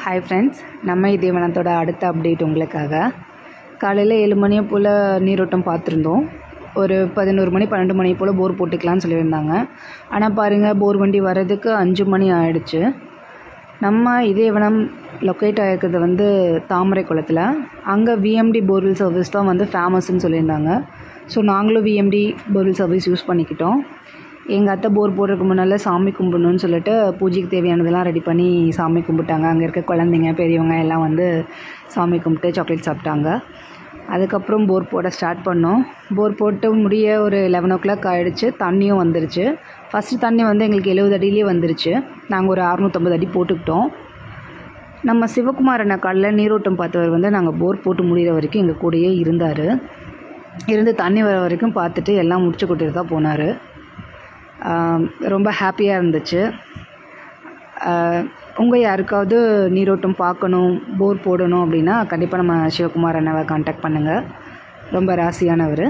Hi friends, நம்ம இதேவனத்தோட அடுத்த update உங்களுக்காக. காலையில் 7 மணியை போல் நீரோட்டம் பார்த்துருந்தோம். ஒரு 11 மணி 12 மணி போல் போர் போட்டுக்கலான்னு சொல்லியிருந்தாங்க. ஆனால் பாருங்கள், போர் வண்டி வர்றதுக்கு 5 மணி ஆகிடுச்சு. நம்ம இதேவனம் லொக்கேட் ஆகிருக்கிறது தாமரை குளத்தில். அங்கே விஎம்டி போர்வெல் சர்வீஸ் தான் ஃபேமஸ்ன்னு சொல்லியிருந்தாங்க. ஸோ நாங்களும் விஎம்டி போர்வெல் சர்வீஸ் யூஸ் பண்ணிக்கிட்டோம். எங்கள் அத்தை போர் போடுறதுக்கு முன்னால் சாமி கும்பிடணுன்னு சொல்லிட்டு பூஜைக்கு தேவையானதெல்லாம் ரெடி பண்ணி சாமி கும்பிட்டாங்க. அங்கே இருக்க குழந்தைங்க பெரியவங்க எல்லாம் சாமி கும்பிட்டு சாக்லேட் சாப்பிட்டாங்க. அதுக்கப்புறம் போர் போட ஸ்டார்ட் பண்ணோம். போர் போட்டு முடிய ஒரு 11 o'clock ஆகிடுச்சு. தண்ணியும் வந்துருச்சு. ஃபஸ்ட்டு தண்ணி எங்களுக்கு 70 அடியிலே வந்துருச்சு. நாங்கள் ஒரு 650 அடி போட்டுக்கிட்டோம். நம்ம சிவகுமார் அண்ணா காலில் நீரோட்டம் பார்த்தவர் நாங்கள் போர் போட்டு முடிகிற வரைக்கும் எங்கள் கூடயே இருந்தார். இருந்து தண்ணி வர வரைக்கும் பார்த்துட்டு எல்லாம் முடிச்சு கொடுத்துட்டு தான் போனார். ரொம்ப ஹாப்பியாக இருந்துச்சு. உங்கள் யாருக்காவது நீரோட்டம் பார்க்கணும், போர் போடணும் அப்படின்னா கண்டிப்பாக நம்ம சிவகுமார் அண்ணாவை கான்டாக்ட் பண்ணுங்கள். ரொம்ப ராசியானவர்.